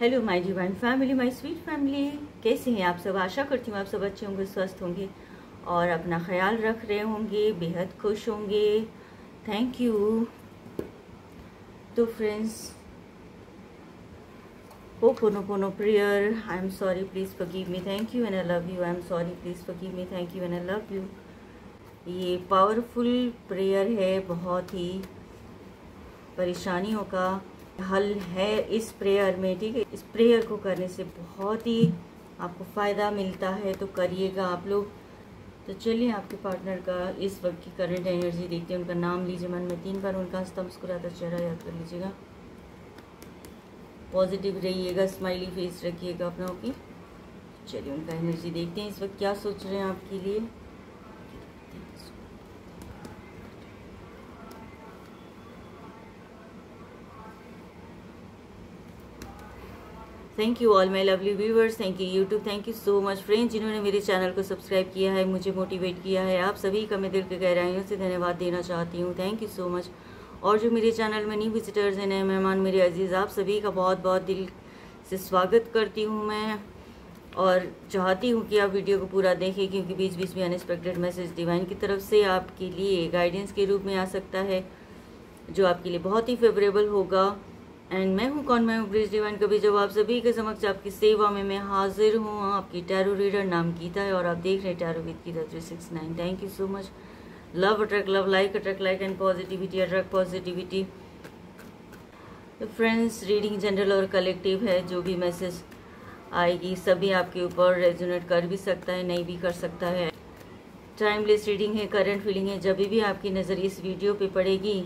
Hello my divine family, my sweet family, कैसे हैं आप सब। आशा करती हूँ आप सब अच्छे होंगे, स्वस्थ होंगे और अपना ख्याल रख रहे होंगे, बेहद खुश होंगे। Thank you. तो friends, Ho'oponopono prayer. I am sorry, please forgive me, thank you and I love you. I am sorry, please forgive me, thank you and I love you. ये पावरफुल प्रेयर है, बहुत ही परेशानियों का हल है इस prayer में, ठीक है। इस प्रेयर को करने से बहुत ही आपको फ़ायदा मिलता है, तो करिएगा आप लोग। तो चलिए आपके पार्टनर का इस वक्त की करंट एनर्जी देखते हैं। उनका नाम लीजिए मन में 3 बार, उनका हंसता मुस्कुराता चेहरा याद कर लीजिएगा। पॉजिटिव रहिएगा, स्माइली फेस रखिएगा अपना, ओके। चलिए उनका एनर्जी देखते हैं, इस वक्त क्या सोच रहे हैं आपके लिए। Thank you all my lovely viewers, thank you YouTube, thank you so much friends जिन्होंने मेरे चैनल को सब्सक्राइब किया है, मुझे मोटिवेट किया है। आप सभी का मैं दिल के गहराइयों से धन्यवाद देना चाहती हूँ। Thank you so much. और जो मेरे चैनल में न्यू विजिटर्स हैं, नए मेहमान, मेरे अजीज़, आप सभी का बहुत बहुत दिल से स्वागत करती हूँ मैं। और चाहती हूँ कि आप वीडियो को पूरा देखें, क्योंकि बीच बीच में अनएक्सपेक्टेड मैसेज डिवाइन की तरफ से आपके लिए गाइडेंस के रूप में आ सकता है, जो आपके लिए बहुत ही फेवरेबल होगा। एंड मैं हूँ कौन, मैं हूँ ब्रिज डिवाइन कभी, जब आप सभी के समक्ष आपकी सेवा में मैं हाजिर हूँ। आपकी टैरो रीडर नाम गीता है और आप देख रहे हैं tarot with Geeta 369। Thank you so much. Love attract love, like attract like and positivity attract positivity. तो फ्रेंड्स, रीडिंग जनरल और कलेक्टिव है। जो भी मैसेज आएगी सभी आपके ऊपर रेजोनेट कर भी सकता है, नहीं भी कर सकता है। टाइमलेस रीडिंग है, करंट फीलिंग है। जब भी आपकी नज़र इस वीडियो पे पड़ेगी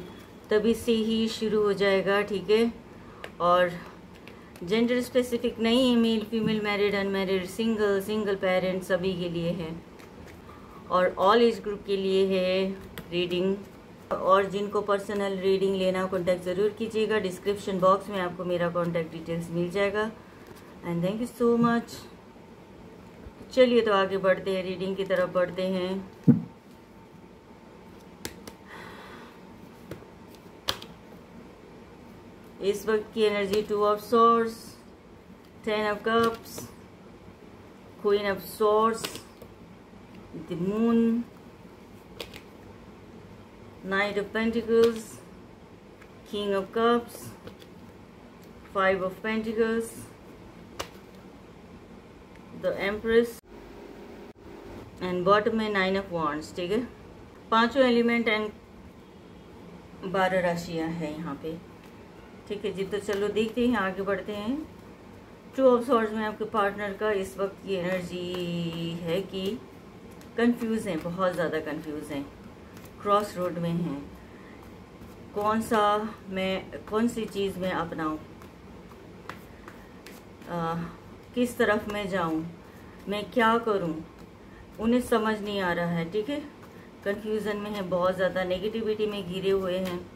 तभी से ही शुरू हो जाएगा, ठीक है। और जेंडर स्पेसिफिक नहीं है, male female, married unmarried, single parent, सभी के लिए है। और ऑल एज ग्रुप के लिए है रीडिंग। और जिनको पर्सनल रीडिंग लेना कॉन्टैक्ट ज़रूर कीजिएगा, डिस्क्रिप्शन बॉक्स में आपको मेरा कॉन्टैक्ट डिटेल्स मिल जाएगा। And thank you so much. चलिए तो आगे बढ़ते हैं, रीडिंग की तरफ बढ़ते हैं। इस वक्त की energy 2 of swords, 10 of cups, queen of swords, the moon, night of pentacles, king of cups, 5 of pentacles, the empress and bottom में 9 ऑफ वॉन्ड्स, ठीक है। 5 एलिमेंट एंड 12 राशियां हैं यहाँ पे, ठीक है जी। तो चलो देखते हैं, आगे बढ़ते हैं। 2 ऑफ सॉर्ड्स में आपके पार्टनर का इस वक्त की एनर्जी है कि कंफ्यूज हैं, बहुत ज़्यादा कंफ्यूज हैं, क्रॉस रोड में हैं। कौन सी चीज़ में अपनाऊं, किस तरफ मैं जाऊं, मैं क्या करूं, उन्हें समझ नहीं आ रहा है, ठीक है। कंफ्यूजन में है, बहुत ज़्यादा नेगेटिविटी में घिरे हुए हैं।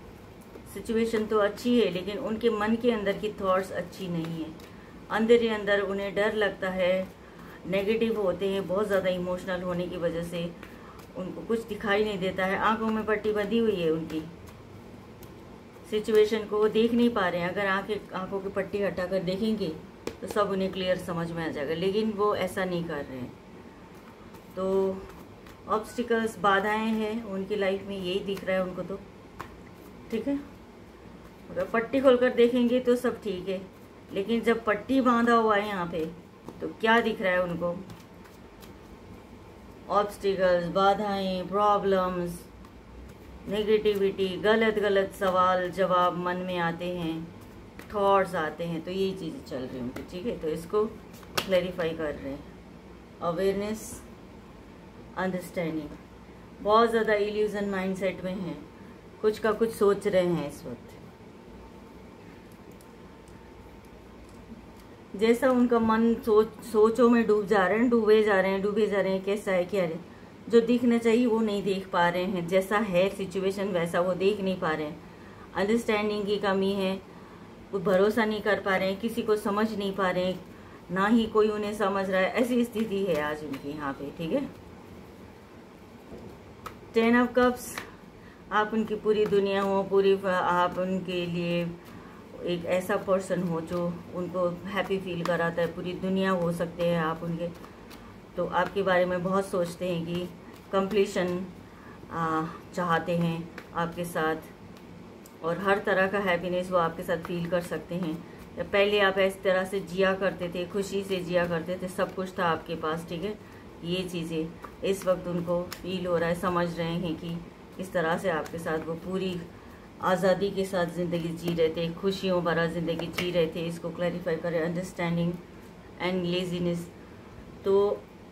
सिचुएशन तो अच्छी है लेकिन उनके मन के अंदर की थॉट्स अच्छी नहीं है। अंदर ही अंदर उन्हें डर लगता है, नेगेटिव होते हैं, बहुत ज़्यादा इमोशनल होने की वजह से उनको कुछ दिखाई नहीं देता है। आंखों में पट्टी बंधी हुई है, उनकी सिचुएशन को देख नहीं पा रहे हैं। अगर आंखों की पट्टी हटाकर देखेंगे तो सब उन्हें क्लियर समझ में आ जाएगा, लेकिन वो ऐसा नहीं कर रहे हैं। तो ऑब्स्टिकल्स, बाधाएं हैं उनकी लाइफ में, यही दिख रहा है उनको तो, ठीक है। अगर पट्टी खोलकर देखेंगे तो सब ठीक है, लेकिन जब पट्टी बांधा हुआ है यहाँ पे तो क्या दिख रहा है उनको, ऑब्स्टिकल्स, बाधाएं, प्रॉब्लम्स, नेगेटिविटी, गलत सवाल जवाब मन में आते हैं, थॉट्स आते हैं। तो यही चीज़ें चल रही होंगी, ठीक है। तो इसको क्लैरिफाई कर रहे हैं। अवेयरनेस, अंडरस्टैंडिंग, बहुत ज़्यादा इल्यूजन माइंडसेट में हैं, कुछ का कुछ सोच रहे हैं इस वक्त। जैसा उनका मन सोचों में डूबे जा रहे हैं। कैसा है, क्या है, जो दिखना चाहिए वो नहीं देख पा रहे हैं, जैसा है सिचुएशन वैसा वो देख नहीं पा रहे हैं। अंडरस्टैंडिंग की कमी है, वो भरोसा नहीं कर पा रहे हैं, किसी को समझ नहीं पा रहे हैं, ना ही कोई उन्हें समझ रहा है। ऐसी स्थिति है आज उनकी यहाँ पे, ठीक है। 10 ऑफ कप्स, आप उनकी पूरी दुनिया हो, आप उनके लिए एक ऐसा पर्सन हो जो उनको हैप्पी फील कराता है। पूरी दुनिया हो सकते हैं आप उनके, तो आपके बारे में बहुत सोचते हैं कि कंप्लीशन चाहते हैं आपके साथ, और हर तरह का हैप्पीनेस वो आपके साथ फील कर सकते हैं। या पहले आप इस तरह से जिया करते थे, खुशी से जिया करते थे, सब कुछ था आपके पास, ठीक है। ये चीज़ें इस वक्त उनको फील हो रहा है, समझ रहे हैं कि इस तरह से आपके साथ वो पूरी आज़ादी के साथ ज़िंदगी जी रहे थे, खुशियों भरा ज़िंदगी जी रहे थे। इसको क्लैरिफाई करें, अंडरस्टैंडिंग एंड लेजीनेस। तो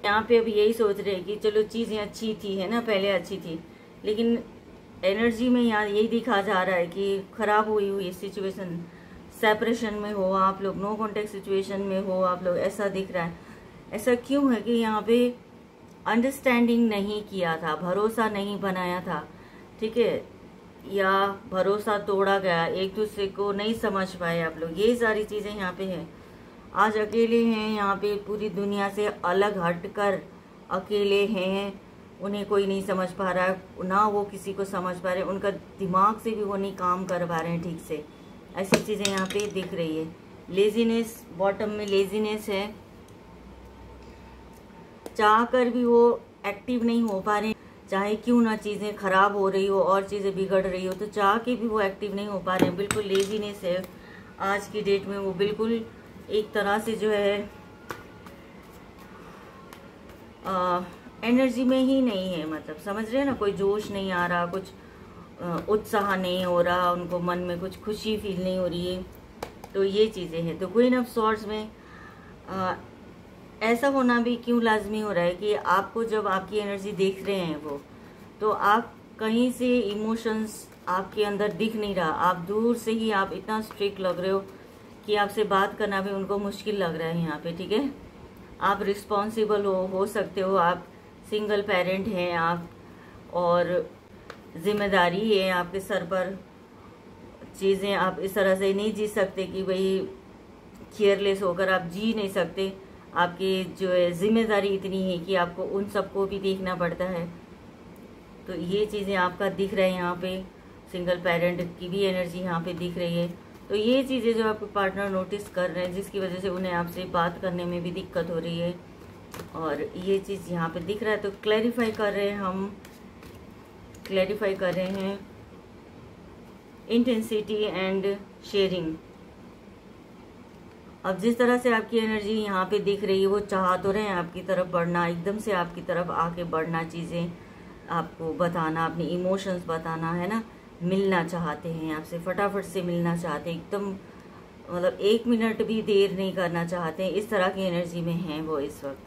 यहाँ पे अब यही सोच रहे हैं कि चलो चीज़ें अच्छी थी, है ना, पहले अच्छी थी, लेकिन एनर्जी में यहाँ यही दिखा जा रहा है कि ख़राब हुई सिचुएशन, सेपरेशन में हो आप लोग, नो कॉन्टेक्ट सिचुएशन में हो आप लोग, ऐसा दिख रहा है। ऐसा क्यों है कि यहाँ पे अंडरस्टैंडिंग नहीं किया था, भरोसा नहीं बनाया था, ठीक है, या भरोसा तोड़ा गया, एक दूसरे को नहीं समझ पाए आप लोग, ये सारी चीज़ें यहाँ पे है। आज अकेले हैं यहाँ पे, पूरी दुनिया से अलग हटकर अकेले हैं, उन्हें कोई नहीं समझ पा रहा है, ना वो किसी को समझ पा रहे, उनका दिमाग से भी वो नहीं काम कर पा रहे हैं ठीक से। ऐसी चीज़ें यहाँ पे दिख रही है। लेजीनेस, बॉटम में लेजीनेस है, चाह कर भी वो एक्टिव नहीं हो पा रहे, चाहे क्यों ना चीज़ें खराब हो रही हो और चीज़ें बिगड़ रही हो, तो चाह के भी वो एक्टिव नहीं हो पा रहे हैं। बिल्कुल लेजीनेस है आज की डेट में, वो बिल्कुल एक तरह से जो है एनर्जी में ही नहीं है, मतलब समझ रहे हैं ना, कोई जोश नहीं आ रहा, कुछ उत्साह नहीं हो रहा, उनको मन में कुछ खुशी फील नहीं हो रही है। तो ये चीज़ें हैं। तो क्वीन ऑफ सॉर्ड्स में ऐसा होना भी क्यों लाजमी हो रहा है कि आपको जब आपकी एनर्जी देख रहे हैं वो, तो आप कहीं से इमोशंस आपके अंदर दिख नहीं रहा, आप दूर से ही आप इतना स्ट्रिक्ट लग रहे हो कि आपसे बात करना भी उनको मुश्किल लग रहा है यहाँ पे, ठीक है। आप रिस्पॉन्सिबल हो सकते हो, आप सिंगल पेरेंट हैं आप, और जिम्मेदारी है आपके सर पर, चीज़ें आप इस तरह से नहीं जी सकते कि भाई केयरलेस होकर आप जी नहीं सकते। आपकी जो है जिम्मेदारी इतनी है कि आपको उन सबको भी देखना पड़ता है। तो ये चीज़ें आपका दिख रहा है यहाँ पे, सिंगल पेरेंट की भी एनर्जी यहाँ पे दिख रही है। तो ये चीज़ें जो आपके पार्टनर नोटिस कर रहे हैं, जिसकी वजह से उन्हें आपसे बात करने में भी दिक्कत हो रही है, और ये चीज़ यहाँ पे दिख रहा है। तो क्लैरिफाई कर रहे हैं हम, क्लैरिफाई कर रहे हैं इंटेंसिटी एंड शेयरिंग। अब जिस तरह से आपकी एनर्जी यहाँ पे दिख रही है, वो चाह तो रहे हैं आपकी तरफ बढ़ना, एकदम से आपकी तरफ आके बढ़ना, चीज़ें आपको बताना, अपने इमोशंस बताना, है ना, मिलना चाहते हैं आपसे, फटाफट से मिलना चाहते हैं, एकदम मतलब 1 मिनट भी देर नहीं करना चाहते हैं। इस तरह की एनर्जी में हैं वो इस वक्त,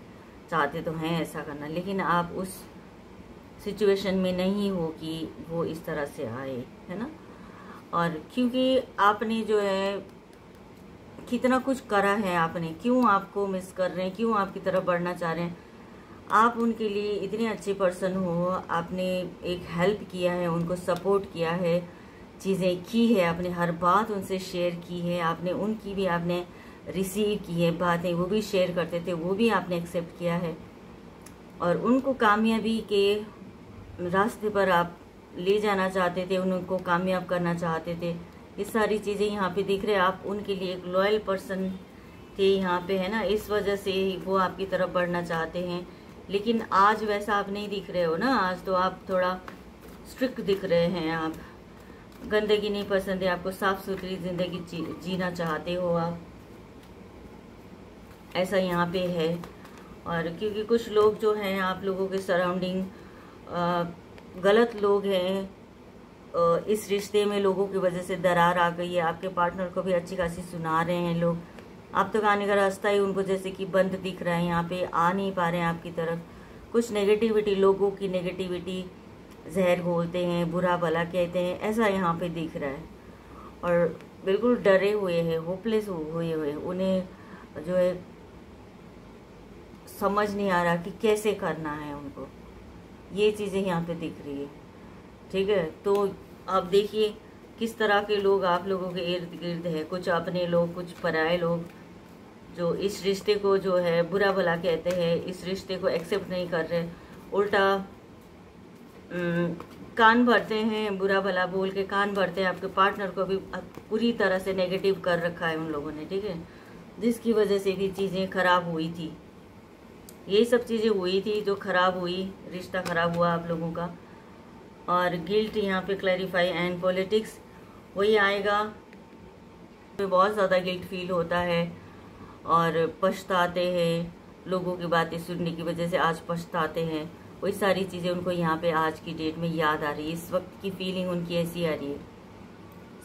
चाहते तो हैं ऐसा करना, लेकिन आप उस सिचुएशन में नहीं हो कि वो इस तरह से आए, है ना। और क्योंकि आपने जो है कितना कुछ करा है आपने, क्यों आपको मिस कर रहे हैं, क्यों आपकी तरफ बढ़ना चाह रहे हैं, आप उनके लिए इतने अच्छे पर्सन हो, आपने एक हेल्प किया है, उनको सपोर्ट किया है, चीज़ें की है, आपने हर बात उनसे शेयर की है, आपने उनकी भी आपने रिसीव की है बातें, वो भी शेयर करते थे, वो भी आपने एक्सेप्ट किया है, और उनको कामयाबी के रास्ते पर आप ले जाना चाहते थे, उनको कामयाब करना चाहते थे। ये सारी चीज़ें यहाँ पे दिख रहे हैं। आप उनके लिए एक लॉयल पर्सन थे यहाँ पे, है ना, इस वजह से वो आपकी तरफ बढ़ना चाहते हैं। लेकिन आज वैसा आप नहीं दिख रहे हो ना, आज तो आप थोड़ा स्ट्रिक्ट दिख रहे हैं, आप गंदगी नहीं पसंद है, आपको साफ सुथरी ज़िंदगी जीना चाहते हो आप, ऐसा यहाँ पे है। और क्योंकि कुछ लोग जो हैं आप लोगों के सराउंडिंग गलत लोग हैं, इस रिश्ते में लोगों की वजह से दरार आ गई है, आपके पार्टनर को भी अच्छी खासी सुना रहे हैं लोग, आप तक आने का रास्ता ही उनको जैसे कि बंद दिख रहा है, यहाँ पे आ नहीं पा रहे हैं आपकी तरफ। कुछ नेगेटिविटी, लोगों की नेगेटिविटी जहर घोलते हैं, बुरा भला कहते हैं, ऐसा यहाँ पे दिख रहा है। और बिल्कुल डरे हुए हैं, होपलेस हुए हुए, उन्हें जो है समझ नहीं आ रहा कि कैसे करना है उनको, ये चीज़ें यहाँ पे दिख रही है, ठीक है। तो आप देखिए किस तरह के लोग आप लोगों के इर्द गिर्द है, कुछ अपने लोग, कुछ पराए लोग, जो इस रिश्ते को जो है बुरा भला कहते हैं, इस रिश्ते को एक्सेप्ट नहीं कर रहे, उल्टा कान भरते हैं, बुरा भला बोल के कान भरते हैं। आपके पार्टनर को भी पूरी तरह से नेगेटिव कर रखा है उन लोगों ने, ठीक है, जिसकी वजह से भी चीज़ें खराब हुई थी। यही सब चीज़ें हुई थी जो खराब हुई, रिश्ता खराब हुआ आप लोगों का। और गिल्ट यहाँ पे क्लैरिफाई एंड पॉलिटिक्स वही आएगा। बहुत ज़्यादा गिल्ट फील होता है और पछताते हैं, लोगों की बातें सुनने की वजह से आज पछताते हैं। वही सारी चीज़ें उनको यहाँ पे आज की डेट में याद आ रही है। इस वक्त की फीलिंग उनकी ऐसी आ रही है,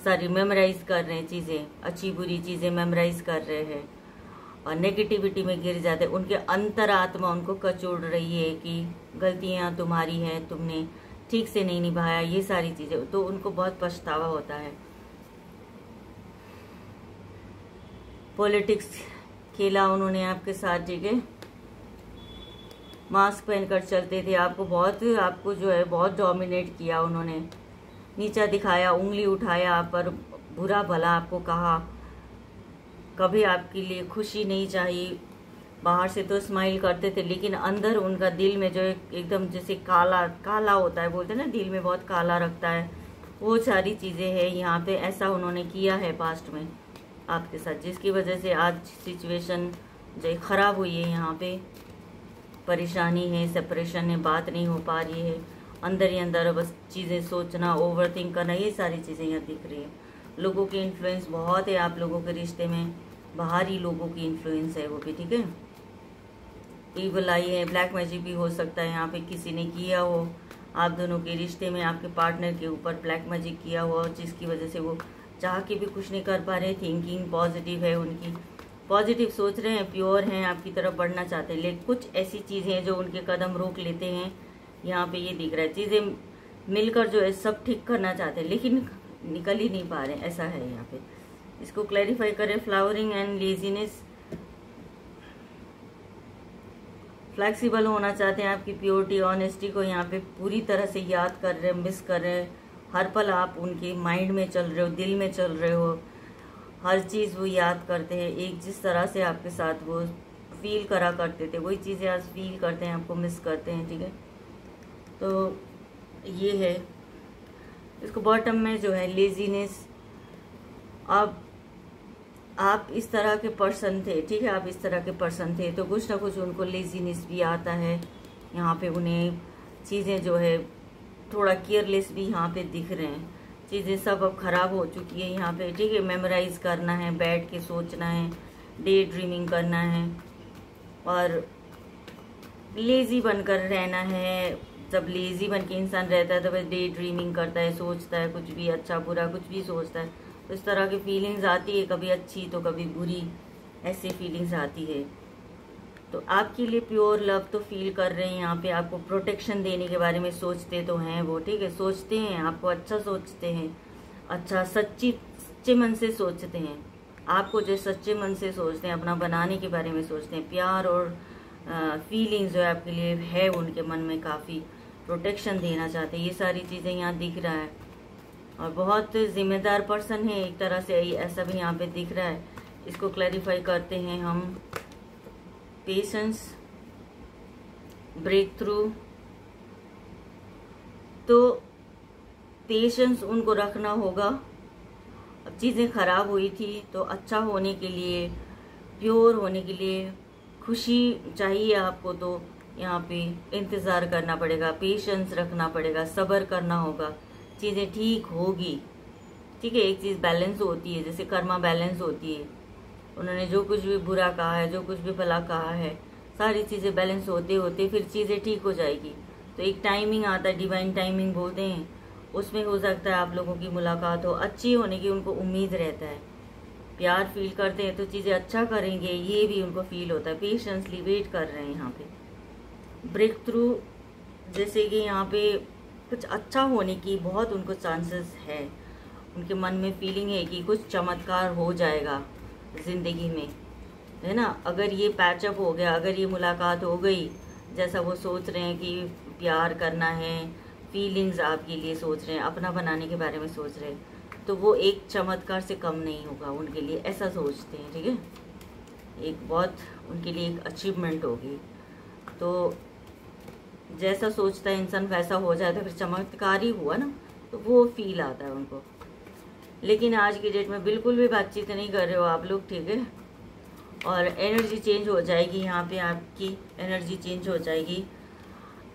सारी मेमोराइज कर रहे हैं चीज़ें, अच्छी बुरी चीज़ें मेमोराइज कर रहे हैं और नेगेटिविटी में गिर जाते हैं। उनके अंतरात्मा उनको कचोड़ रही है कि गलतियाँ तुम्हारी हैं, तुमने ठीक से नहीं निभाया, ये सारी चीज़ें। तो उनको बहुत पछतावा होता है। पॉलिटिक्स खेला उन्होंने आपके साथ, ठीक है। मास्क पहनकर चलते थे, आपको जो है बहुत डोमिनेट किया उन्होंने, नीचा दिखाया, उंगली उठाया आप पर, बुरा भला आपको कहा, कभी आपके लिए खुशी नहीं चाहिए। बाहर से तो स्माइल करते थे लेकिन अंदर उनका दिल में जो एकदम जैसे काला काला होता है, बोलते हैं ना दिल में बहुत काला रखता है, वो सारी चीज़ें हैं यहाँ पे। ऐसा उन्होंने किया है पास्ट में आपके साथ, जिसकी वजह से आज सिचुएशन जो ख़राब हुई है। यहाँ पे परेशानी है, सेपरेशन है, बात नहीं हो पा रही है, अंदर ही अंदर बस चीज़ें सोचना, ओवर थिंक करना, ये सारी चीज़ें यहाँ दिख रही है। लोगों की इन्फ्लुएंस बहुत है आप लोगों के रिश्ते में, बाहरी लोगों की इन्फ्लुएंस है वो भी, ठीक है। ईवल आई है, ब्लैक मैजिक भी हो सकता है यहाँ पे, किसी ने किया हो आप दोनों के रिश्ते में, आपके पार्टनर के ऊपर ब्लैक मैजिक किया हुआ, जिसकी वजह से वो चाह के भी कुछ नहीं कर पा रहे। थिंकिंग पॉजिटिव है उनकी, पॉजिटिव सोच रहे हैं, प्योर हैं, आपकी तरफ बढ़ना चाहते हैं, लेकिन कुछ ऐसी चीज़ें हैं जो उनके कदम रोक लेते हैं। यहाँ पे ये दिख रहा है, चीज़ें मिलकर जो है सब ठीक करना चाहते हैं लेकिन निकल ही नहीं पा रहे, ऐसा है यहाँ पे। इसको क्लैरिफाई करें। फ्लावरिंग एंड लेजीनेस, फ्लेक्सिबल होना चाहते हैं, आपकी प्योरिटी ऑनेस्टी को यहाँ पे पूरी तरह से याद कर रहे हैं, मिस कर रहे हैं। हर पल आप उनके माइंड में चल रहे हो, दिल में चल रहे हो, हर चीज़ वो याद करते हैं। एक जिस तरह से आपके साथ वो फील करा करते थे, वही चीज़ें आज फील करते हैं, आपको मिस करते हैं, ठीक है। तो ये है। इसको बॉटम में जो है लेजीनेस, अब आप इस तरह के पर्सन थे, ठीक है, आप इस तरह के पर्सन थे तो कुछ ना कुछ उनको लेजीनेस भी आता है। यहाँ पे उन्हें चीज़ें जो है थोड़ा केयरलेस भी यहाँ पे दिख रहे हैं। चीज़ें सब अब ख़राब हो चुकी है यहाँ पे, ठीक है। मेमोराइज करना है, बैठ के सोचना है, डे ड्रीमिंग करना है और लेज़ी बनकर रहना है। जब लेज़ी बन के इंसान रहता है तो बस डे ड्रीमिंग करता है, सोचता है, कुछ भी अच्छा बुरा कुछ भी सोचता है। तो इस तरह की फीलिंग्स आती है, कभी अच्छी तो कभी बुरी, ऐसी फीलिंग्स आती है। तो आपके लिए प्योर लव तो फील कर रहे हैं यहाँ पे, आपको प्रोटेक्शन देने के बारे में सोचते तो हैं वो, ठीक है, सोचते हैं, आपको अच्छा सोचते हैं, अच्छा सच्चे मन से सोचते हैं। आपको जो सच्चे मन से सोचते हैं, अपना बनाने के बारे में सोचते हैं, प्यार और फीलिंग्स जो है आपके लिए है उनके मन में, काफ़ी प्रोटेक्शन देना चाहते हैं। ये सारी चीज़ें यहाँ दिख रहा है और बहुत जिम्मेदार पर्सन है एक तरह से, ऐसा भी यहाँ पे दिख रहा है। इसको क्लैरिफाई करते हैं हम। पेशेंस, ब्रेक थ्रू, तो पेशेंस उनको रखना होगा। अब चीज़ें खराब हुई थी तो अच्छा होने के लिए, प्योर होने के लिए, खुशी चाहिए आपको, तो यहाँ पे इंतज़ार करना पड़ेगा, पेशेंस रखना पड़ेगा, सब्र करना होगा, चीज़ें ठीक होगी, ठीक है। एक चीज़ बैलेंस होती है, जैसे कर्मा बैलेंस होती है। उन्होंने जो कुछ भी बुरा कहा है, जो कुछ भी भला कहा है, सारी चीज़ें बैलेंस होते होते फिर चीज़ें ठीक हो जाएगी। तो एक टाइमिंग आता है, डिवाइन टाइमिंग बोलते हैं, उसमें हो सकता है आप लोगों की मुलाकात हो, अच्छी होने की उनको उम्मीद रहता है। प्यार फील करते हैं तो चीज़ें अच्छा करेंगे, ये भी उनको फील होता है। पेशेंसली वेट कर रहे हैं यहाँ पे। ब्रेक थ्रू, जैसे कि यहाँ पे कुछ अच्छा होने की बहुत उनको चांसेस है, उनके मन में फीलिंग है कि कुछ चमत्कार हो जाएगा ज़िंदगी में, है ना। अगर ये पैचअप हो गया, अगर ये मुलाकात हो गई जैसा वो सोच रहे हैं कि प्यार करना है, फीलिंग्स आपके लिए सोच रहे हैं, अपना बनाने के बारे में सोच रहे हैं, तो वो एक चमत्कार से कम नहीं होगा उनके लिए, ऐसा सोचते हैं, ठीक है। एक बहुत उनके लिए एक अचीवमेंट होगी। तो जैसा सोचता है इंसान वैसा हो जाता है, फिर चमत्कार ही हुआ ना, तो वो फील आता है उनको। लेकिन आज की डेट में बिल्कुल भी बातचीत नहीं कर रहे हो आप लोग, ठीक है। और एनर्जी चेंज हो जाएगी, यहाँ पे आपकी एनर्जी चेंज हो जाएगी।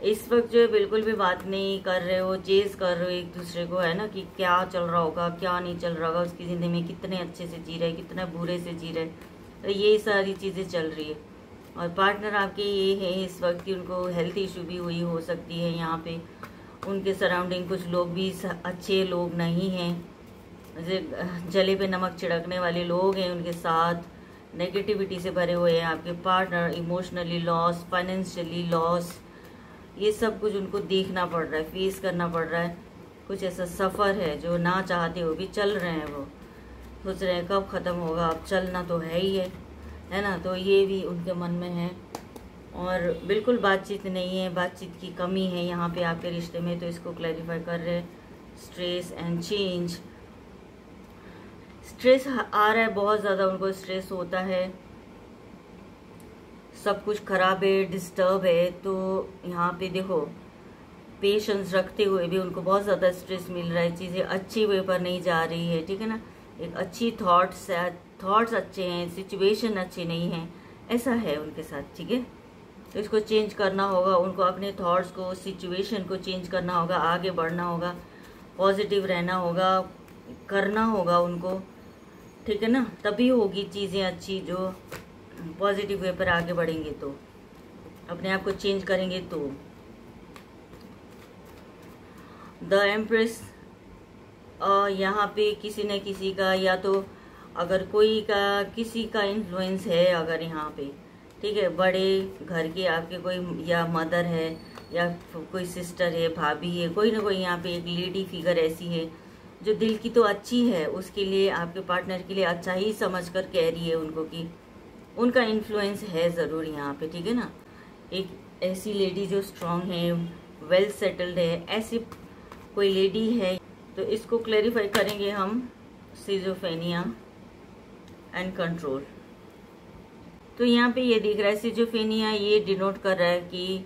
इस वक्त जो है बिल्कुल भी बात नहीं कर रहे हो, चेज कर रहे हो एक दूसरे को, है ना, कि क्या चल रहा होगा क्या नहीं चल रहा होगा, उसकी ज़िंदगी में कितने अच्छे से जी रहे, कितना बुरे से जी रहे, तो ये सारी चीज़ें चल रही है। और पार्टनर आपके ये है इस वक्त कि उनको हेल्थ इशू भी हुई हो सकती है, यहाँ पे उनके सराउंडिंग कुछ लोग भी अच्छे लोग नहीं हैं, जले पे नमक छिड़कने वाले लोग हैं उनके साथ, नेगेटिविटी से भरे हुए हैं आपके partner, emotionally loss, financially loss, ये सब कुछ उनको देखना पड़ रहा है, फेस करना पड़ रहा है। कुछ ऐसा सफ़र है जो ना चाहते हो भी चल रहे हैं, वो सोच रहे हैं कब ख़त्म होगा, अब चलना तो है ही है ना, तो ये भी उनके मन में है। और बिल्कुल बातचीत नहीं है, बातचीत की कमी है यहाँ पे आपके रिश्ते में, तो इसको क्लैरिफाई कर रहे हैं। स्ट्रेस एंड चेंज, स्ट्रेस आ रहा है, बहुत ज़्यादा उनको स्ट्रेस होता है, सब कुछ खराब है, डिस्टर्ब है। तो यहाँ पे देखो पेशेंस रखते हुए भी उनको बहुत ज़्यादा स्ट्रेस मिल रहा है, चीज़ें अच्छी वे पर नहीं जा रही है, ठीक है ना। एक अच्छी थॉट्स अच्छे हैं, सिचुएशन अच्छी नहीं है, ऐसा है उनके साथ, ठीक है। तो इसको चेंज करना होगा उनको, अपने थॉट्स को, सिचुएशन को चेंज करना होगा, आगे बढ़ना होगा, पॉजिटिव रहना होगा, करना होगा उनको, ठीक है ना। तभी होगी चीज़ें अच्छी, जो पॉजिटिव वे पर आगे बढ़ेंगे, तो अपने आप को चेंज करेंगे। तो द एम्प्रेस, यहाँ पे किसी न किसी का, या तो अगर कोई का किसी का इन्फ्लुएंस है अगर यहाँ पे, ठीक है, बड़े घर के आपके कोई, या मदर है, या कोई सिस्टर है, भाभी है, कोई ना कोई यहाँ पे एक लेडी फिगर ऐसी है जो दिल की तो अच्छी है, उसके लिए, आपके पार्टनर के लिए अच्छा ही समझ कर कह रही है उनको कि उनका इन्फ्लुएंस है ज़रूर यहाँ पे, ठीक है ना। एक ऐसी लेडी जो स्ट्रांग है, वेल सेटल्ड है, ऐसी कोई लेडी है। तो इसको क्लैरिफाई करेंगे हम, सिजोफेनिया एंड कंट्रोल। तो यहाँ पे ये दिख रहा है सिजोफेनिया, ये डिनोट कर रहा है कि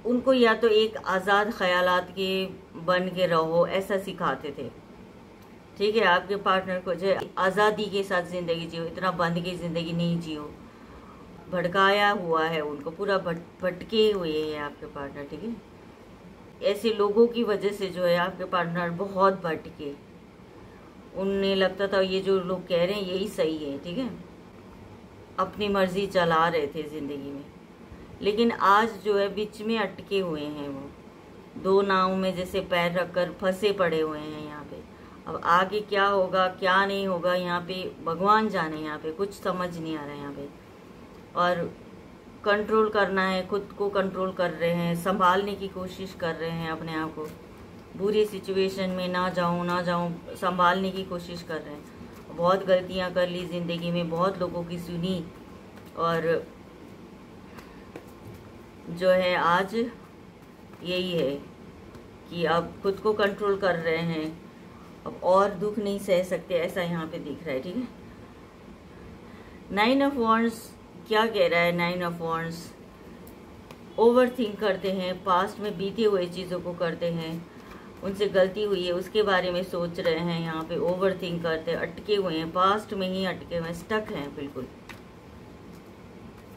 उनको या तो एक आज़ाद ख्यालात के बन के रहो, ऐसा सिखाते थे, ठीक है। आपके पार्टनर को जो आज़ादी के साथ ज़िंदगी जियो, इतना बंद की ज़िंदगी नहीं जियो, भटकाया हुआ है उनको, पूरा भटके हुए हैं आपके पार्टनर, ठीक है। ऐसे लोगों की वजह से जो है आपके पार्टनर बहुत भटके, उन्हें लगता था ये जो लोग कह रहे हैं यही सही है, ठीक है, अपनी मर्जी चला रहे थे ज़िंदगी में। लेकिन आज जो है बीच में अटके हुए हैं, वो दो नाव में जैसे पैर रखकर फंसे पड़े हुए हैं यहाँ पे। अब आगे क्या होगा क्या नहीं होगा यहाँ पे भगवान जाने, यहाँ पे कुछ समझ नहीं आ रहा है यहाँ पे। और कंट्रोल करना है, खुद को कंट्रोल कर रहे हैं, संभालने की कोशिश कर रहे हैं अपने आप को, बुरी सिचुएशन में ना जाऊं, संभालने की कोशिश कर रहे हैं। बहुत गलतियां कर ली ज़िंदगी में, बहुत लोगों की सुनी, और जो है आज यही है कि अब खुद को कंट्रोल कर रहे हैं, अब और दुख नहीं सह सकते, ऐसा यहाँ पे दिख रहा है, ठीक है। 9 ऑफ वॉन्ड्स क्या कह रहा है? 9 ऑफ वॉन्ड्स, ओवर थिंक करते हैं, पास्ट में बीते हुए चीज़ों को करते हैं, उनसे गलती हुई है उसके बारे में सोच रहे हैं, यहाँ पे ओवर थिंक करते हैं, अटके हुए हैं, पास्ट में ही अटके हुए हैं, स्टक हैं बिल्कुल।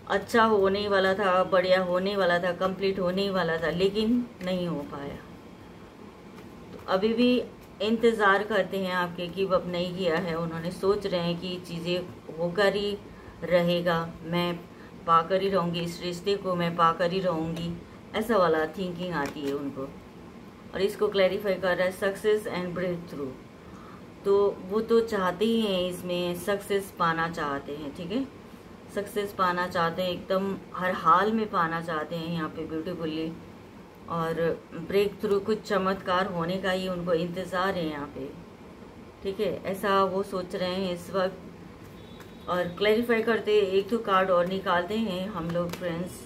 अच्छा होने वाला था, बढ़िया होने वाला था, कंप्लीट होने वाला था, लेकिन नहीं हो पाया। तो अभी भी इंतज़ार करते हैं आपके, गिव अप नहीं किया है उन्होंने, सोच रहे हैं कि चीज़ें होकर ही रहेगा, मैं पाकर ही रहूँगी, इस रिश्ते को मैं पाकर ही रहूँगी, ऐसा वाला थिंकिंग आती है उनको। और इसको क्लैरिफाई कर रहा है सक्सेस एंड ब्रेक थ्रू। तो वो तो चाहते ही हैं, इसमें सक्सेस पाना चाहते हैं, ठीक है, सक्सेस पाना चाहते हैं, एकदम हर हाल में पाना चाहते हैं यहाँ पे ब्यूटीफुली। और ब्रेक थ्रू, कुछ चमत्कार होने का ही उनको इंतज़ार है यहाँ पे, ठीक है, ऐसा वो सोच रहे हैं इस वक्त। और क्लैरिफाई करते एक तो कार्ड और निकालते हैं हम लोग friends,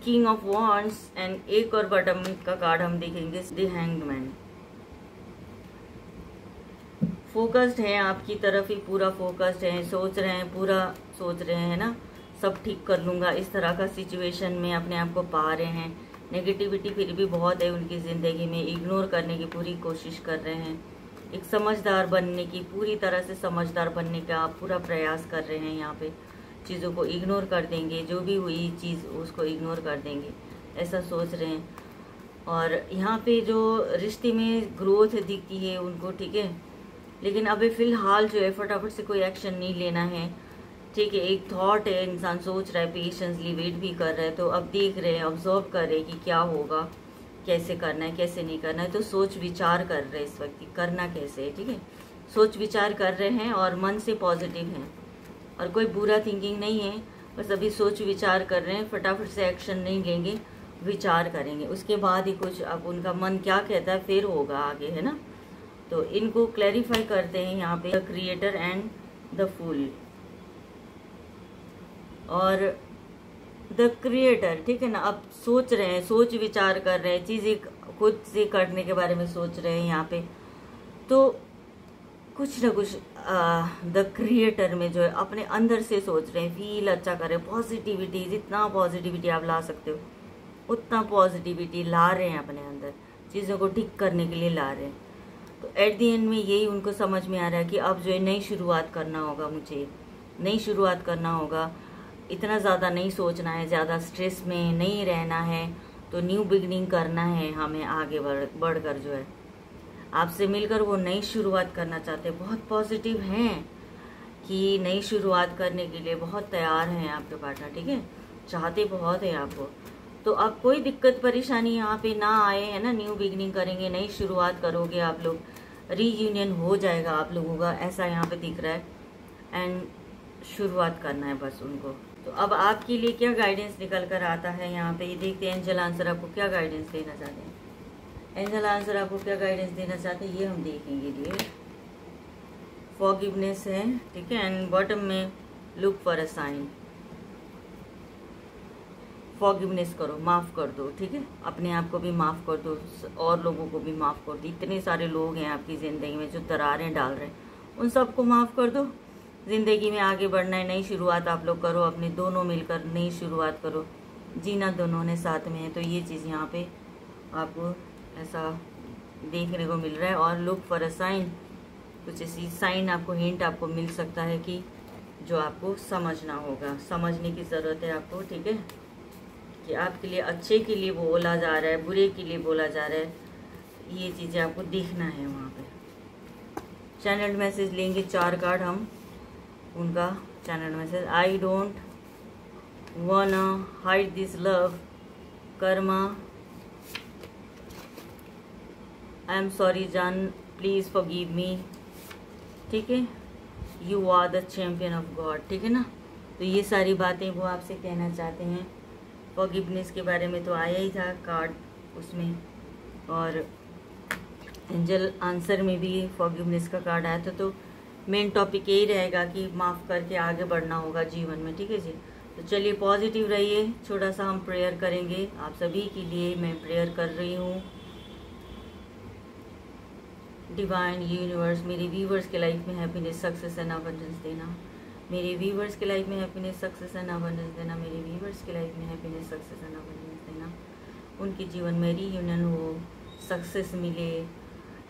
king of wands, and एक और बॉटम का कार्ड हम देखेंगे, द हैंग्ड मैन। फोकस्ड है आपकी तरफ ही, पूरा फोकस्ड है, सोच रहे हैं, पूरा सोच रहे हैं ना, सब ठीक कर लूँगा, इस तरह का सिचुएशन में अपने आप को पा रहे हैं। नेगेटिविटी फिर भी बहुत है उनकी ज़िंदगी में, इग्नोर करने की पूरी कोशिश कर रहे हैं। एक समझदार बनने की, पूरी तरह से समझदार बनने का आप पूरा प्रयास कर रहे हैं। यहाँ पे चीज़ों को इग्नोर कर देंगे, जो भी हुई चीज़ उसको इग्नोर कर देंगे, ऐसा सोच रहे हैं। और यहाँ पे जो रिश्ते में ग्रोथ दिखती है उनको, ठीक है, लेकिन अभी फ़िलहाल जो है फटाफट से कोई एक्शन नहीं लेना है, ठीक है। एक थॉट है, इंसान सोच रहा है, पेशेंसली वेट भी कर रहा है, तो अब देख रहे हैं, ऑब्जर्व कर रहे हैं कि क्या होगा, कैसे करना है, कैसे नहीं करना है। तो सोच विचार कर रहे हैं इस वक्त करना कैसे है, ठीक है। सोच विचार कर रहे हैं और मन से पॉजिटिव हैं, और कोई बुरा थिंकिंग नहीं है, बस अभी सोच विचार कर रहे हैं। फटाफट से एक्शन नहीं लेंगे, विचार करेंगे, उसके बाद ही कुछ अब उनका मन क्या कहता है फिर होगा आगे, है ना। तो इनको क्लैरिफाई करते हैं यहाँ पे, the creator and the fool और द क्रिएटर, ठीक है ना। अब सोच रहे हैं, सोच विचार कर रहे हैं, चीज़ें खुद से करने के बारे में सोच रहे हैं यहाँ पे। तो कुछ ना कुछ द क्रिएटर में जो है अपने अंदर से सोच रहे हैं, फील अच्छा कर रहे हैं, पॉजिटिविटी, जितना पॉजिटिविटी आप ला सकते हो उतना पॉजिटिविटी ला रहे हैं अपने अंदर, चीज़ों को ठीक करने के लिए ला रहे हैं। तो एट द एंड में यही उनको समझ में आ रहा है कि अब जो है नई शुरुआत करना होगा, मुझे नई शुरुआत करना होगा, इतना ज़्यादा नहीं सोचना है, ज़्यादा स्ट्रेस में नहीं रहना है, तो न्यू बिगनिंग करना है हमें आगे बढ़कर जो है। आपसे मिलकर वो नई शुरुआत करना चाहते हैं, बहुत पॉजिटिव हैं कि नई शुरुआत करने के लिए बहुत तैयार हैं आपके पार्टनर, ठीक है, चाहते बहुत है आपको। तो अब कोई दिक्कत परेशानी यहाँ पे ना आए, है ना। न्यू बिगनिंग करेंगे, नई शुरुआत करोगे आप लोग, रीयूनियन हो जाएगा आप लोगों का, ऐसा यहाँ पे दिख रहा है। एंड शुरुआत करना है बस उनको। तो अब आपके लिए क्या गाइडेंस निकल कर आता है यहाँ पे, ये देखते हैं एंजल आंसर आपको क्या गाइडेंस देना चाहते हैं। एंजल आंसर आपको क्या गाइडेंस देना चाहते हैं ये हम देखेंगे। लिए फॉरगिवनेस है, ठीक है, एंड बॉटम में look for a sign. Forgiveness करो, माफ़ कर दो, ठीक है, अपने आप को भी माफ़ कर दो और लोगों को भी माफ़ कर दो। इतने सारे लोग हैं आपकी ज़िंदगी में जो दरारें डाल रहे हैं, उन सबको माफ़ कर दो। ज़िंदगी में आगे बढ़ना है, नई शुरुआत आप लोग करो, अपने दोनों मिलकर नई शुरुआत करो, जीना दोनों ने साथ में है। तो ये चीज़ यहाँ पे आपको ऐसा देखने को मिल रहा है। और लुक फॉर अ साइन, कुछ ऐसी साइन आपको, हिंट आपको मिल सकता है कि जो आपको समझना होगा, समझने की ज़रूरत है आपको, ठीक है, कि आपके लिए अच्छे के लिए बोला जा रहा है, बुरे के लिए बोला जा रहा है, ये चीज़ें आपको देखना है वहाँ पे। चैनल मैसेज लेंगे 4 कार्ड हम, उनका channel message. I don't wanna hide this love, karma, I am sorry जान, प्लीज़ फॉरगिव मी, ठीक है, you are the champion of God, ठीक है ना। तो ये सारी बातें वो आपसे कहना चाहते हैं। फॉरगिवनेस के बारे में तो आया ही था कार्ड उसमें, और एंजल आंसर में भी फॉरगिवनेस का कार्ड आया था। तो मेन टॉपिक यही रहेगा कि माफ़ करके आगे बढ़ना होगा जीवन में, ठीक है जी। तो चलिए पॉजिटिव रहिए, छोटा सा हम प्रेयर करेंगे आप सभी के लिए। मैं प्रेयर कर रही हूँ। डिवाइन यूनिवर्स, मेरे व्यूवर्स के लाइफ में हैप्पीनेस, सक्सेस एंड अबंडेंस देना। मेरे व्यूवर्स के लाइफ में हैप्पीनेस, सक्सेस एंड अबंडेंस देना। मेरे व्यूवर्स के लाइफ में हैप्पीनेस, सक्सेस एंड अबंडेंस देना। उनके जीवन में रीयूनियन हो, सक्सेस मिले,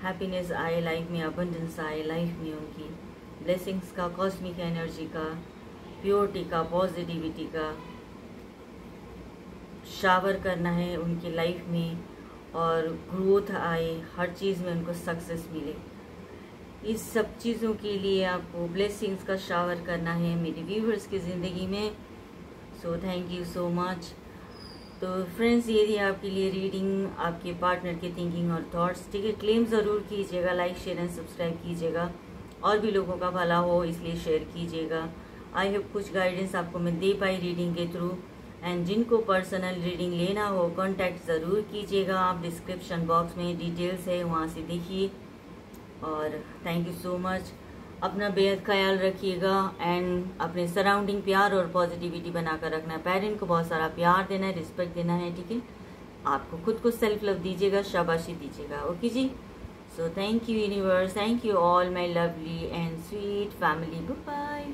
हैप्पीनेस आए लाइफ में, अबंडेंस आए लाइफ में, उनकी ब्लेसिंग्स का, कॉस्मिक एनर्जी का, प्योरिटी का, पॉजिटिविटी का शावर करना है उनकी लाइफ में, और ग्रोथ आए, हर चीज़ में उनको सक्सेस मिले। इस सब चीज़ों के लिए आपको ब्लेसिंग्स का शावर करना है मेरे व्यूवर्स की ज़िंदगी में। सो थैंक यू सो मच। तो फ्रेंड्स, ये थी आपके लिए रीडिंग, आपके पार्टनर के थिंकिंग और थॉट्स, ठीक है। क्लेम ज़रूर कीजिएगा, लाइक शेयर एंड सब्सक्राइब कीजिएगा, और भी लोगों का भला हो इसलिए शेयर कीजिएगा। आई होप कुछ गाइडेंस आपको मैं दे पाई रीडिंग के थ्रू। एंड जिनको पर्सनल रीडिंग लेना हो कांटेक्ट ज़रूर कीजिएगा आप, डिस्क्रिप्शन बॉक्स में डिटेल्स है, वहाँ से देखिए। और थैंक यू सो मच। अपना बेहद ख्याल रखिएगा, एंड अपने सराउंडिंग प्यार और पॉजिटिविटी बनाकर रखना है। पेरेंट को बहुत सारा प्यार देना है, रिस्पेक्ट देना है, ठीक है। आपको खुद को सेल्फ लव दीजिएगा, शाबाशी दीजिएगा, ओके जी। So thank you universe, thank you all my lovely and sweet family, bye bye.